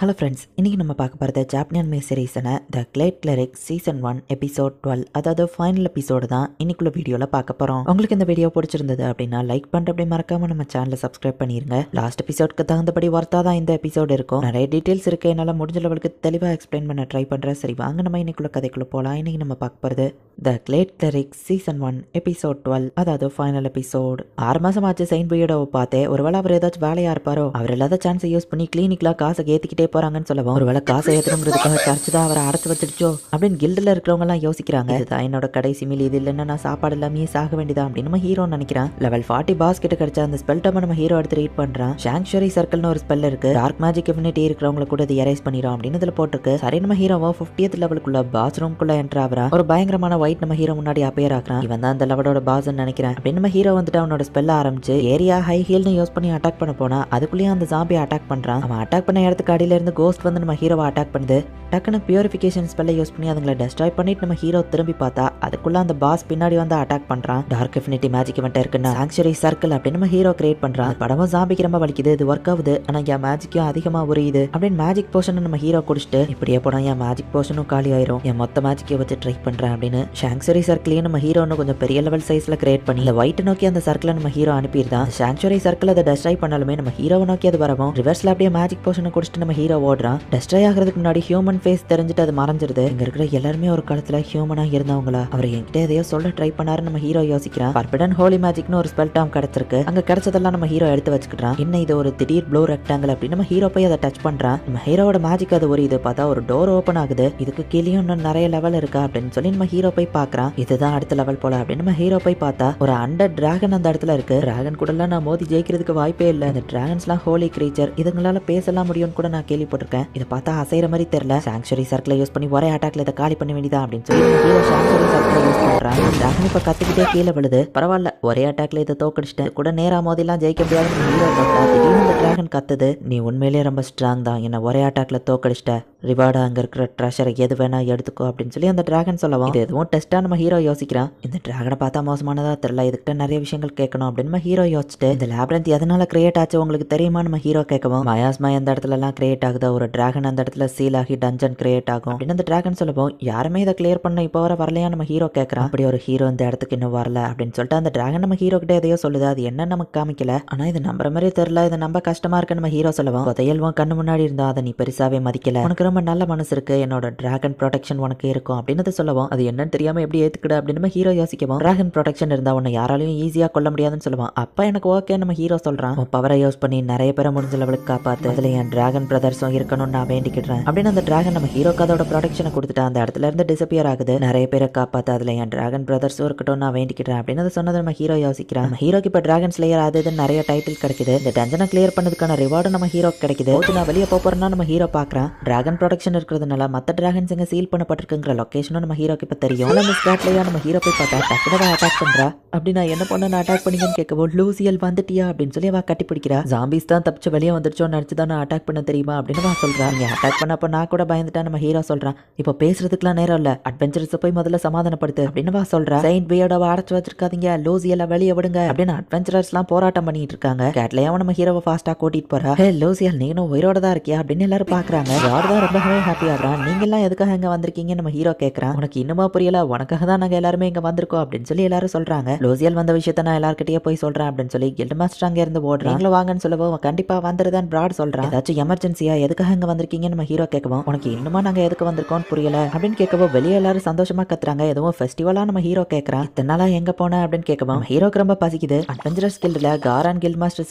Hello friends, இன்றைக்கி நம்ம பார்க்க போகிறது ஜாப்பனியன் மே சீரீஸான த கிளேட் கிளரிக் சீசன் 1 எபிசோட் 12, அதாவது ஃபைனல் எபிசோடு தான் இன்னைக்குள்ள வீடியோவில் பார்க்க போகிறோம். உங்களுக்கு இந்த வீடியோ பிடிச்சிருந்தது அப்படின்னா லைக் பண்ணிட்டு அப்படி மறக்காமல் நம்ம சேனலை சப்ஸ்கிரைப் பண்ணிடுங்க. லாஸ்ட் எபிசோடுக்கு தகுந்தபடி ஒர்த்தாக தான் இந்த எபிசோடு இருக்கும். நிறைய டீட்டெயில்ஸ் இருக்குது, என்னால் முடிஞ்ச லெவலுக்கு தெளிவாக எக்ஸ்பிளைன் பண்ண ட்ரை பண்ணுறேன். சரி வாங்க நம்ம இன்னைக்குள்ள கதைக்குள்ளே போகலாம். இன்றைக்கி நம்ம பார்க்க போகிறது த கிளேட் கிளரிக் சீசன் 1 எபிசோட் 12, அதாவது ஃபைனல் எபிசோடு. 6 மாதம் ஆச்சு செயின்ட் பியோடவை பார்த்தே. ஒருவேளை அவர் ஏதாச்சும் வேலையாக இருப்பாரோ, அவர் இல்லாத சான்ஸை யூஸ் பண்ணி கிளினிக்லாம் காசை ஏற்றிக்கிட்டே போறாங்கன்னு சொல்லவும், ஒருவேளை காசை ஏற்றணுங்கிறதுக்காக சர்ச்சு தான் அவரை அடைச்சு வச்சிருச்சோ அப்படின்னு கில்டில் இருக்கிறவங்க எல்லாம் யோசிக்கிறாங்க. இதுதான் என்னோட கடைசி மீல், இது இல்லைன்னா நான் சாப்பாடு இல்லாமே சாக வேண்டியதா அப்படின்னு நம்ம ஹீரோ நினைக்கிறான். லெவல் 40 பாஸ் கிட்ட கிடைச்ச அந்த ஸ்பெல் டப்பை நம்ம ஹீரோ எடுத்து ரீட் பண்றான். சாங்சுவரி சர்க்கிள்னு ஒரு ஸ்பெல் இருக்கு, டார்க் மேஜிக் இம்யூனிட்டி இருக்கிறவங்க கூட இது எரேஸ் பண்ணிடும் அப்படின்னு இதுல போட்டிருக்கு. சரி நம்ம ஹீரோவோ 50th லெவலுக்குள்ள பாஸ் ரூம்குள்ள என்டர் ஆகிறான். ஒரு பயங்கரமான ஒயிட் நம்ம ஹீரோ முன்னாடி அப்பேர் ஆகிறான். இவன் தான் அந்த லெவலோட பாஸ் நினைக்கிறேன் அப்படின்னு நம்ம ஹீரோ வந்துட்டு அவனோட ஸ்பெல்ல ஆரம்பிச்சு ஏரியா ஹை ஹீல்னு யூஸ் பண்ணி அட்டாக் பண்ண போனா அதுக்குள்ளேயே அந்த ஜாம்பி அட்டாக் பண்றான். அவன் அட்டாக் பண்ண இடத்துக்கு அடியில இருந்து கோஸ்ட் வந்து நம்ம ஹீரோவை அட்டாக் பண்ணுது. டக்குன்னு பியூரிஃபிகேஷன் ஸ்பெல்லை யூஸ் பண்ணி அதுங்களை டெஸ்ட்ராய் பண்ணிட்டு நம்ம ஹீரோ திரும்பி பார்த்தா அதுக்குள்ள அந்த பாஸ் பின்னாடி வந்து அட்டாக் பண்றான். டார்க் இன்ஃபினிட்டி மேஜிக் இவன்ட்ட இருக்குன்னா சாங்சுவரி சர்க்கிள் அப்படின்னு நம்ம ஹீரோ கிரியேட் பண்றான். படமும் ஜாம்பிக்கு ரொம்ப வலிக்குது, இது ஒர்க் ஆகுது, ஆனா என் மேஜிக்கும் அதிகமா உரியுது அப்படின்னு மேஜிக் போஷன் நம்ம ஹீரோ குடிச்சிட்டு இப்படியே போனா என் மேஜிக் போஷனும் காலி ஆயிரும், என் மொத்த மேஜிக்கை வச்சு ட்ரை பண்றேன் அப்படின்னு சாங்சுவரி சர்க்கிளையும் நம்ம ஹீரோ கொஞ்சம் பெரிய லெவல் சைஸ்ல கிரியேட் பண்ணி இந்த ஒயிட் நோக்கி அந்த சர்க்கிளை நம்ம ஹீரோ அனுப்பிடுதான். சாங்சுவரி சர்க்கிள் அதை டெஸ்ட்ராய் பண்ணாலுமே நம்ம ஹீரோவை நோக்கி அது வரவும் ரிவர்ஸ்ல அப்படியே மேஜிக் போஷனை குடிச்சிட்டு நம்ம ஹீரோ ஓடுறான். டெஸ்ட்ராய் ஆகிறதுக்கு முன்னாடி ஹியூமன் ஃபேஸ் தெரிஞ்சுட்டு அது மறைஞ்சிருது. இங்க இருக்கிற எல்லாருமே ஒரு காலத்துல ஹியூமனா இருந்தவங்களா? அவர் என்கிட்ட எதையோ சொல்ல ட்ரை பண்ணாரு நம்ம ஹீரோ யோசிக்கிறான். பர்பிடன் ஹோலி மேஜிக்னு ஒரு ஸ்பெல் டாம் கிடைச்சிருக்கு, அங்க கிடைச்சதெல்லாம் நம்ம ஹீரோ எடுத்து வச்சுக்கிறான். என்ன இது ஒரு திடீர் ப்ளூ ரெக்டாங்கிள் அப்படின்னு நம்ம ஹீரோ போய் அதை டச் பண்றான். நம்ம ஹீரோட மேஜிக் அது ஒரு இது பார்த்தா ஒரு டோர் ஓப்பன் ஆகுது. இதுக்கு கீழேயும் இன்னும் நிறைய லெவல் இருக்கா அப்படின்னு சொல்லி நம்ம ஹீரோ போய் பாக்குறான். இதுதான் அடுத்த லெவல் போல அப்படின்னு நம்ம ஹீரோ போய் பார்த்தா ஒரு அண்டர் டிராகன் அந்த இடத்துல இருக்கு. டிராகன் கூட எல்லாம் நான் மோதி ஜெயிக்கிறதுக்கு வாய்ப்பே இல்லை. இந்த டிராகன்ஸ்லாம் ஹோலி கிரீச்சர், இதுங்களால பேசலாம் முடியும்னு கூட நான் கேள்விப்பட்டிருக்கேன். இதை பார்த்தா அசைற மாதிரி தெரியல. சாங்சுவரி சர்க்கிளை யூஸ் பண்ணி ஒரே அட்டாக்ல இதை காலி பண்ண வேண்டியதா அப்படின்னு சொல்லி ஹீரோ சாங்சுவரி சர்க்கிளை யூஸ் பண்றான். டிராகன் இப்ப கத்துக்கிட்டே கீழே விழுது. பரவாயில்ல, ஒரே அட்டாக்ல இதை தோக்கடிச்சிட்டேன், கூட நேரா மோதிலாம் ஜெயிக்க முடியாது ஹீரோ பார்த்தா திடீர்னு இந்த டிராகன் கத்துது, நீ உண்மையிலேயே ரொம்ப ஸ்ட்ராங் தான், என்ன ஒரே அட்டாக்ல தோக்கடிச்சிட்ட, ரிவார்டா அங்க இருக்கிற ட்ரெஷரை எது வேணா எடுத்துக்கோ அப்படின்னு சொல்லி அந்த டிராகன் சொல்லவும் இது எதுவும் டெஸ்டா நம்ம ஹீரோ யோசிக்கிறான். இந்த டிராகனை பார்த்தா மோசமானதா தெரியல, இதுக்கிட்ட நிறைய விஷயங்கள் கேட்கணும் அப்படின்னு நம்ம ஹீரோ யோசிச்சுட்டு இந்த லேப்ரண்ட் எதனால கிரியேட் ஆச்சு உங்களுக்கு தெரியுமா நம்ம ஹீரோ கேட்கவும் மயாஸ்மா அந்த இடத்துல எல்லாம் கிரியேட் ஆகுதா, ஒரு டிராகன் அந்த இடத்துல சீல் ஆகி டஞ்சன் கிரியேட் ஆகும் அப்படின்னு அந்த டிராகன் சொல்லவும் யாருமே இதை கிளியர் பண்ண இப்போ வர வரலையா நம்ம ஹீரோ கேட்கறான். அப்படி ஒரு ஹீரோ இந்த இடத்துக்கு இன்னும் வரல அப்படின்னு சொல்லிட்டு அந்த டிராகன் நம்ம ஹீரோ கிட்ட எதையோ சொல்லுது, அது என்ன நமக்கு காமிக்கல, ஆனா இது நம்புற மாதிரி தெரியல, இது நம்ம கஷ்டமா இருக்கு நம்ம ஹீரோ சொல்லவும் புதையல்வன் கண்ணு முன்னாடி இருந்தா அதை நீ பெருசாவே மதிக்கல, உனக்கு ரொம்ப நல்ல மனசு இருக்கு, என்னோட டிராகன் ப்ரொடெக்ஷன் உனக்கு இருக்கும் அப்படின்னு சொல்லவும் அது என்னன்னு தெரியாம எப்படி ஏத்துக்கிட அப்படின்னு நம்ம ஹீரோ யோசிக்கவும் டிராகன் ப்ரொடெக்ஷன் இருந்தா உன்னை யாராலையும் ஈஸியா கொல்ல முடியாதுன்னு சொல்லுவான். அப்ப எனக்கு ஓகே நம்ம ஹீரோ சொல்றான், பவரை யூஸ் பண்ணி நிறைய பேரை முடிஞ்ச லெவலுக்கு காப்பாத்து, அதுல என் டிராகன் பிரதர்ஸும் இருக்கணும்னு நான் வேண்டிக்கிடுறேன் அப்படின்னு அந்த டிராகன் நம்ம ஹீரோக்கு அதோட ப்ரொடெக்ஷனை கொடுத்துட்டு அந்த இடத்துல இருந்து டிசப்பியர் ஆகுது. நிறைய பேரை காப்பாத்து, அதுல என் டிராகன் பிரதர்ஸும் இருக்கட்டும் நான் வேண்டிக்கிறேன் அப்படின்னு அதை சொன்னது நம்ம ஹீரோ யோசிக்கிறான். நம்ம ஹீரோக்கு இப்ப டிராகன் ஸ்லேயர் அது நிறைய டைட்டில் கிடைக்குது. இந்த டஞ்சனை கிளியர் பண்ணதுக்கான ரிவார்டு நம்ம ஹீரோ கிடைக்குது. நான் வெளியே போறேன்னா நம்ம ஹீரோ பாக்குறான். டிராகன் ப்ரொடெக்ஷன் இருக்கிறதுனால மத்த டிராகன்ஸ் இங்க சீல் பண்ணப்பட்டிருக்குங்கிற லொகேஷனும் நம்ம ஹீரோக்கு இப்ப தெரியும். அந்த ஸ்பாட்லயா நம்ம ஹீரோ போய் பார்த்தா டக்குனு அட்டாக் பண்றா. அப்படி நான் என்ன பண்ண அட்டாக் பண்ணீங்கன்னு கேட்கவும் லூசியல் வந்துட்டியா அப்படின்னு சொல்லி அவ கட்டி பிடிக்கிறா. ஜாம்பிஸ் தான் தப்பிச்சு வெளியே வந்துருச்சோன்னு நினைச்சுதான் நான் அட்டாக் பண்ண தெரியுமா அப்படின்னு அவன் சொல்றான். நீ அட்டாக் பண்ணப்ப நான் கூட பயந்துட்டா நம்ம ஹீரோ சொல்றான். இப்போ பேசுறதுக்குலாம் நேரம் இல்ல, அட்வென்ச்சர்ஸ் போய் முதல்ல சமாதானப்படுத்து அப்படின்னு சொல்றா. செயின்ட் பியோடவை அடைச்சு வச்சிருக்காதீங்க, லூசியல வெளியே விடுங்க அப்படின்னு அட்வென்ச்சரர்ஸ் எல்லாம் போராட்டம் பண்ணிட்டு இருக்காங்க. கேட்லயாவும் நம்ம ஹீரோவை ஃபாஸ்டா கூட்டிட்டு போறா. ஹே லூசியல், நீனும் உயிரோட தான் இருக்கியா அப்படின்னு எல்லாரும் பாக்குறாங்க. யார் தான் ரொம்பவே ஹாப்பி ஆகுறான். நீங்க எல்லாம் எதுக்காக இங்க வந்திருக்கீங்க நம்ம ஹீரோ கேட்கறான். உனக்கு இன்னுமா புரியல, உனக்காக தான் நாங்க எல்லாருமே இங்க வந்திருக்கோம் அப்படின்னு சொல்லி எல்லாரும் சொல்றாங்க. லூசியல் வந்த விஷயத்த நான் எல்லார்கிட்டயே போய் சொல்றேன் அப்படின்னு சொல்லி கில்ட் மாஸ்டர் அங்க இருந்து ஓடுறான். நீங்களும் வாங்கன்னு சொல்லவும் கண்டிப்பா வந்துருதான் பிராட் சொல்றான். ஏதாச்சும் எமர்ஜென்சியா எதுக்காக இங்க வந்திருக்கீங்க நம்ம ஹீரோ கேட்கவும் உனக்கு இன்னுமா நாங்க எதுக்கு வந்திருக்கோம் புரியல அப்படின்னு கேட்கவும் வெளியே எல்லாரும் சந்தோஷமா கத்துறாங்க. எதுவும் ஃபெஸ்டிவலா நம்ம ஹீரோ கேட்கறான். இத்தனாலா எங்க போன அப்படின்னு கேட்கவும் ஹீரோக்கு ரொம்ப பசிக்குது. அட்வென்ச்சரஸ் கில்ட்ல காரான் கில்ட் மாஸ்டர்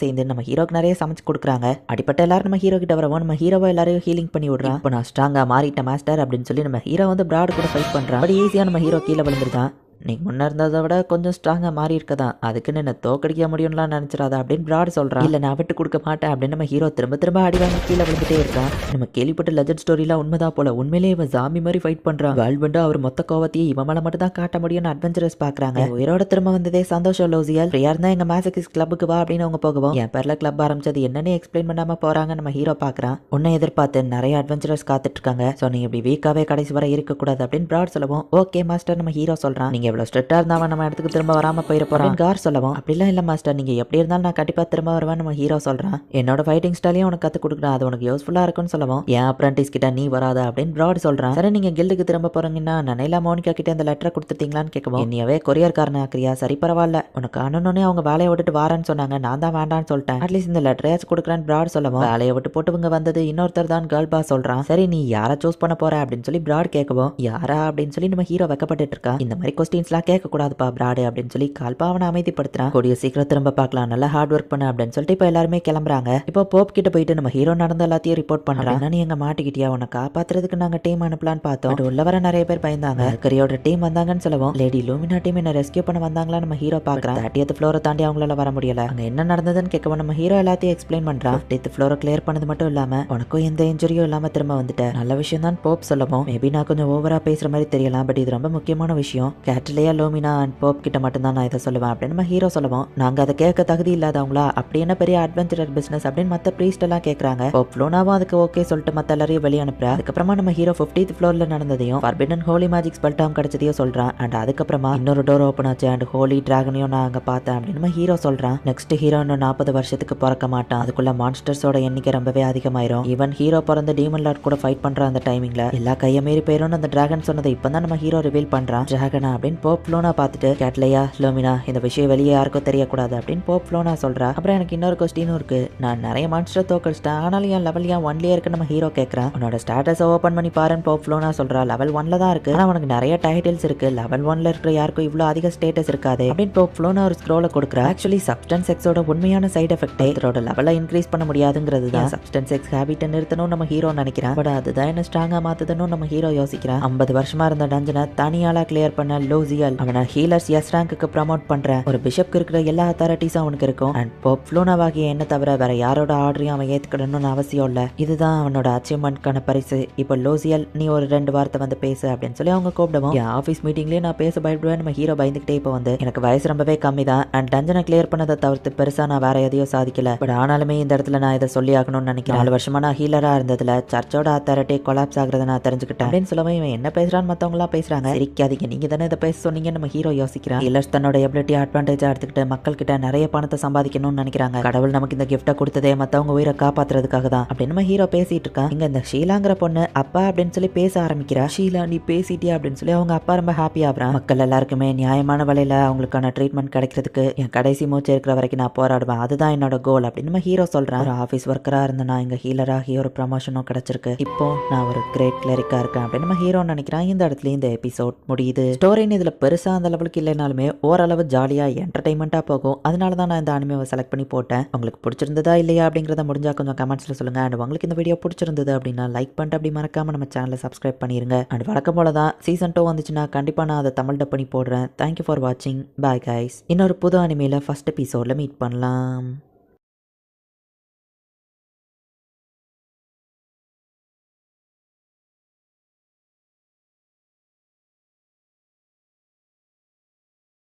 சேர்ந்து நம்ம ஹீரோக்கு நிறைய சமைச்சு கொடுக்குறாங்க. அடிப்பட்ட எல்லாரும் நம்ம ஹீரோ கிட்ட வரவும் நம்ம ஹீரோவை எல்லாரையும் ஹீலிங் பண்ணி விடுறான். இப்போ நான் ஸ்ட்ராங்கா மாறிட்ட மாஸ்டர் அப்படின்னு சொல்லி நம்ம ஹீரோ வந்து பிராட் கூட ஃபைட் பண்றான். பட் ஈஸியா நம்ம ஹீரோ கீழே விழுந்துருக்கான். நீங்க முன்ன இருந்ததை விட கொஞ்சம் ஸ்ட்ராங்கா மாறி இருக்கதான், அதுக்குன்னு என்ன தோக்கடிக்க முடியும்லாம் நினைச்சிடாத அப்படின்னு பிராட் சொல்றான். இல்ல நான் விட்டு கொடுக்க மாட்டேன் அப்படின்னு நம்ம ஹீரோ திரும்ப திரும்ப அடி வாங்கி கீழே விழுந்துட்டே இருக்கான். நம்ம கேள்விப்பட்ட லெஜண்ட் ஸ்டோரிலாம் உண்மைதான் போல, உண்மையிலேயே இவன் ஜாம்பி மாதிரி ஃபைட் பண்றான். வேல்வெண்டா அவர் மொத்த கோவத்தையே இவன் மேல மட்டும் தான் காட்ட முடியும்னு அட்வென்ச்சரஸ் பாக்குறாங்க. உயிரோட திரும்ப வந்ததே சந்தோஷம் லூசியல், ஃப்ரீயா இருந்தா எங்க மேசகிஸ் கிளப்புக்கு வா அப்படின்னு அவங்க போகவும் என் பேர்ல கிளப் ஆரம்பிச்சது என்னன்னு எக்ஸ்பிளைன் பண்ணாம போறாங்க. நம்ம ஹீரோ பாக்குறான். உன்னை எதிர்பார்த்து நிறைய அட்வென்ச்சரஸ் காத்துட்டு இருக்காங்க. சோ நீங்க இப்படி வீக்காவே கடைசி வரை இருக்க கூடாது அப்படின்னு பிராட் சொல்லவும் ஓகே மாஸ்டர் நம்ம ஹீரோ சொல்றான். நீங்க எவ்வளவு ஸ்ட்ரிக்டா இருந்தா நம்ம இடத்துக்கு திரும்ப வராம போயிட போறான் கார் சொல்லவும், அப்படிலாம் இல்ல மாஸ்டர், நீங்க எப்படி இருந்தாலும் நான் கண்டிப்பா திரும்ப வருவேன் நம்ம ஹீரோ சொல்றான். என்னோட ஃபைட்டிங் ஸ்டைலையும் உனக்கு கத்து கொடுக்குறேன், அது உனக்கு யூஸ்ஃபுல்லா இருக்கும்னு சொல்லவும், என் அப்ரண்டிஸ் கிட்ட நீ வராத அப்படின்னு பிராட் சொல்றான். சரி நீங்க கில்டுக்கு திரும்ப போறீங்கன்னா நனைலா மோனிகா கிட்ட இந்த லெட்டரை கொடுத்துட்டீங்களான்னு கேட்கவும், என்னையவே கொரியர் காரன் ஆக்கிரியா, சரி பரவாயில்ல, உனக்கு அண்ணனே அவங்க வேலையை விட்டுட்டு வாரேன்னு சொன்னாங்க, நான் தான் வேண்டான்னு சொல்லிட்டேன், அட்லீஸ்ட் இந்த லெட்டரையாச்சும் கொடுக்குறேன்னு பிராட் சொல்லவும், வேலையை விட்டு போட்டுவங்க வந்தது இன்னொருத்தர் தான் கேர்ள் பாஸ் சொல்றான். சரி நீ யாரை சூஸ் பண்ண போற அப்படின்னு சொல்லி பிராட் கேட்கவும், யாரா அப்படின்னு சொல்லி நம்ம ஹீரோ வைக்கப்பட்டு இருக்கா. இந்த மாதிரி கொஸ்டின்ஸ்லாம் கேட்க கூடாதுப்பா பிராடு அப்படின்னு சொல்லி கால்பா அவனை அமைதிப்படுத்துறான். கூடிய சீக்கிரம் திரும்ப பார்க்கலாம், நல்லா ஹார்ட் ஒர்க் பண்ண அப்படின்னு சொல்லிட்டு இப்போ எல்லாருமே கிளம்புறாங்க. இப்போ போப் கிட்ட போயிட்டு நம்ம ஹீரோ நடந்த எல்லாத்தையும் ரிப்போர்ட் பண்றான். நீ எங்க மாட்டிக்கிட்டியா, உன்னை காப்பாத்துறதுக்கு நாங்க டீம் அனுப்பலான்னு பார்த்தோம், பட் உள்ள வர நிறைய பேர் பயந்தாங்க. கரியோட டீம் வந்தாங்கன்னு சொல்லவும், லேடி லூமினா டீம் என்ன ரெஸ்கியூ பண்ண வந்தாங்களா நம்ம ஹீரோ பாக்குறான். 30th ஃப்ளோரை தாண்டி அவங்களால வர முடியல. அங்க என்ன நடந்ததுன்னு கேட்கவும் நம்ம ஹீரோ எல்லாத்தையும் எக்ஸ்பிளைன் பண்றான். 50th ஃப்ளோரை கிளியர் பண்ணது மட்டும் இல்லாம உனக்கும் எந்த இன்ஜுரியும் இல்லாம திரும்ப வந்துட்ட, நல்ல விஷயம் தான் போப் சொல்லவும், மேபி நான் கொஞ்சம் ஓவரா பேசுற மாதிரி தெரியலாம், பட் இது ரொம்ப முக்கியமான விஷயம், கேட்லேயா லூமினா அண்ட் போப் கிட்ட மட்டும் தான் நான் இதை சொல்லுவேன் அப்படின்னு நம்ம ஹீரோ சொல்லவும், நாங்க அதை கேட்க தகுதி இல்லாதவங்களா, அப்படி என்ன பெரிய அட்வென்ச்சரர் பிசினஸ் அப்படின்னு மத்த பிரீஸ்ட் எல்லாம் கேக்குறாங்க. போப் லூனாவும் அதுக்கு ஓகே சொல்லிட்டு மத்த எல்லாரையும் வெளியே அனுப்புறா. அதுக்கப்புறமா நம்ம ஹீரோ 50th ஃப்ளோர்ல நடந்ததையும் ஃபர்பிடன் ஹோலி மேஜிக் ஸ்பெல்டாம் கிடைச்சதையும் சொல்றான். அண்ட் அதுக்கப்புறமா இன்னொரு டோர் ஓப்பன் ஆச்சு அண்ட் ஹோலி டிராகனையும் நான் அங்க பார்த்தேன் அப்படின்னு நம்ம ஹீரோ சொல்றான். நெக்ஸ்ட் ஹீரோ இன்னும் 40 வருஷத்துக்கு பிறக்க மாட்டான், அதுக்குள்ள மான்ஸ்டர்ஸோட எண்ணிக்கை ரொம்பவே அதிகமாயிரும். ஈவன் ஹீரோ பிறந்த டீமன் லார்ட் கூட ஃபைட் பண்ற அந்த டைமிங்ல எல்லா கையை மீறி போயிரும் அந்த டிராகன் சொன்னதை இப்பதான் நம்ம ஹீரோ ரிவீல் பண்றான். டிராகனா அப்படின்னு போப் லூனா பார்த்துட்டு, கேட்லையா லூமினா இந்த விஷயம் வெளியே யாருக்கும் தெரியக்கூடாது அப்படின்னு போப் லூனா சொல்றா. அப்புறம் எனக்கு இன்னொரு கொஸ்டினும் இருக்கு, நான் நிறைய மான்ஸ்டர் தோக்கடிச்சிட்டேன், ஆனாலும் என் லெவல் ஏன் 1லயே இருக்கு நம்ம ஹீரோ கேட்கறான். உன்னோட ஸ்டேட்டஸ் ஓபன் பண்ணி பாருன்னு போப் லூனா சொல்றா. லெவல் 1ல தான் இருக்கு, ஆனா உனக்கு நிறைய டைட்டில்ஸ் இருக்கு, லெவல் 1ல இருக்கிற யாருக்கும் இவ்வளவு அதிக ஸ்டேட்டஸ் இருக்காது அப்படின்னு போப் லூனா ஒரு ஸ்க்ரோலை கொடுக்குறா. ஆக்சுவலி சப்ஸ்டன்ஸ் எக்ஸோட உண்மையான சைடு எஃபெக்ட் இதோட லெவலை இன்க்ரீஸ் பண்ண முடியாதுங்கிறது தான். சப்ஸ்டன்ஸ் எக்ஸ் ஹேபிட்டை நிறுத்தணும் நம்ம ஹீரோ நினைக்கிறான், பட் அதுதான் என்ன ஸ்ட்ராங்கா மாத்துதுன்னு நம்ம ஹீரோ யோசிக்கிறான். 50 வருஷமா இருந்த டஞ்சனை தனியாளா கிளியர் பண்ண லூசியல் அவனை ஹீலர்ஸ் எஸ் ரேங்க்கு ப்ரமோட் பண்ற ஒரு பிஷப்க்கு இருக்கிற எல்லா அத்தாரிட்டிஸும் அவனுக்கு இருக்கும். அண்ட் போப் லூனாவாகிய என்ன தவிர வேற யாரோட ஆர்டரையும் அவன் ஏத்துக்கணும்னு அவசியம் இல்ல, இதுதான் அவனோட அச்சீவ்மெண்ட்கான பரிசு. இப்போ லூசியல் நீ ஒரு 2 வார்த்தை வந்து பேசு அப்படின்னு சொல்லி அவங்க கூப்பிடுவோம். என் ஆஃபீஸ் மீட்டிங்லயே நான் பேச பயப்படுவேன் நம்ம ஹீரோ பயந்துகிட்டே இப்போ வந்து, எனக்கு வயசு ரொம்பவே கம்மி தான் அண்ட் டஞ்சனை கிளியர் பண்ணதை தவிர்த்து பெருசா நான் வேற எதையும் சாதிக்கல, பட் ஆனாலுமே இந்த இடத்துல நான் இதை சொல்லி ஆகணும்னு நினைக்கிறேன். 4 வருஷமா நான் ஹீலரா இருந்ததுல சர்ச்சோட அத்தாரிட்டி கொலாப்ஸ் ஆகுறத நான் தெரிஞ்சுக்கிட்டேன் அப்படின்னு சொல்லவும், இவன் என்ன பேசுறான்னு மத்தவங்க எல்லாம் பேசுறாங்க. சிரிக்காதீங்க, நீங்க தானே இதை பேச சொன்னீங்க நம்ம ஹீரோ யோசிக்கிறான். ஹீலர்ஸ் தன்னோட எபிலிட்டி அட்வான்டேஜா எடுத்துக்கிட்டு மக்கள் கிட்ட நிறைய பணத்தை சம்பாதிக்கணும்னு நினைக்கிறாங்க. கடவுள் நமக்கு இந்த கிஃப்ட்டை கொடுத்ததே மத்தவங்க உயிரை காப்பாத்துறதுக்காக தான் அப்படின்னு நம்ம ஹீரோ பேசிட்டு இருக்கான். இங்க இந்த ஷீலாங்கிற பொண்ணு அப்பா அப்படின்னு சொல்லி பேச ஆரம்பிக்கிறா. ஷீலா நீ பேசிட்டியா அப்படின்னு சொல்லி அவங்க அப்பா ரொம்ப ஹாப்பி ஆகுறான். மக்கள் எல்லாருக்குமே நியாயமான விலையில அவங்களுக்கான ட்ரீட்மெண்ட் கிடைக்கிறதுக்கு என் கடைசி மூச்சு இருக்கிற வரைக்கும் நான் போராடுவேன், அதுதான் என்னோட கோல் அப்படின்னு நம்ம ஹீரோ சொல்றான். ஒரு ஆஃபீஸ் ஒர்க்கரா இருந்த நான் இங்க ஹீலர் ஆகி ஒரு ப்ரமோஷனும் கிடைச்சிருக்கு, இப்போ நான் ஒரு கிரேட் கிளரிக்கா இருக்கேன் அப்படின்னு நம்ம ஹீரோ நினைக்கிறான். இந்த இடத்துல இந்த எபிசோட் முடியுது. ஸ்டோரின்னு இதுல பெருசா அந்த லெவலுக்கு இல்லைனாலுமே ஓரளவு ஜாலியா என்டர்டைன்மெண்டா போகும், அதனால தான் நான் இந்த அனிமேவை செலக்ட் பண்ணி போட்டேன். உங்களுக்கு பிடிச்சிருந்ததா இல்லையா அப்படிங்கிறத முடிஞ்சா கொஞ்சம் கமெண்ட்ஸ்ல சொல்லுங்க. அண்ட் உங்களுக்கு இந்த வீடியோ பிடிச்சிருந்தது அப்படின்னா லைக் பண்ணிட்டு அப்படி மறக்காம நம்ம சேனலை சப்ஸ்கிரைப் பண்ணிருங்க. அண்ட் வழக்கம் போல தான் சீசன் 2 வந்துச்சுன்னா கண்டிப்பா நான் அதை தமிழ் டப் பண்ணி போடுறேன். தேங்க்யூ ஃபார் வாட்சிங், பாய் கைஸ். இன்னொரு புது அனிமேல ஃபர்ஸ்ட் எபிசோட்ல மீட் பண்ணலாம்.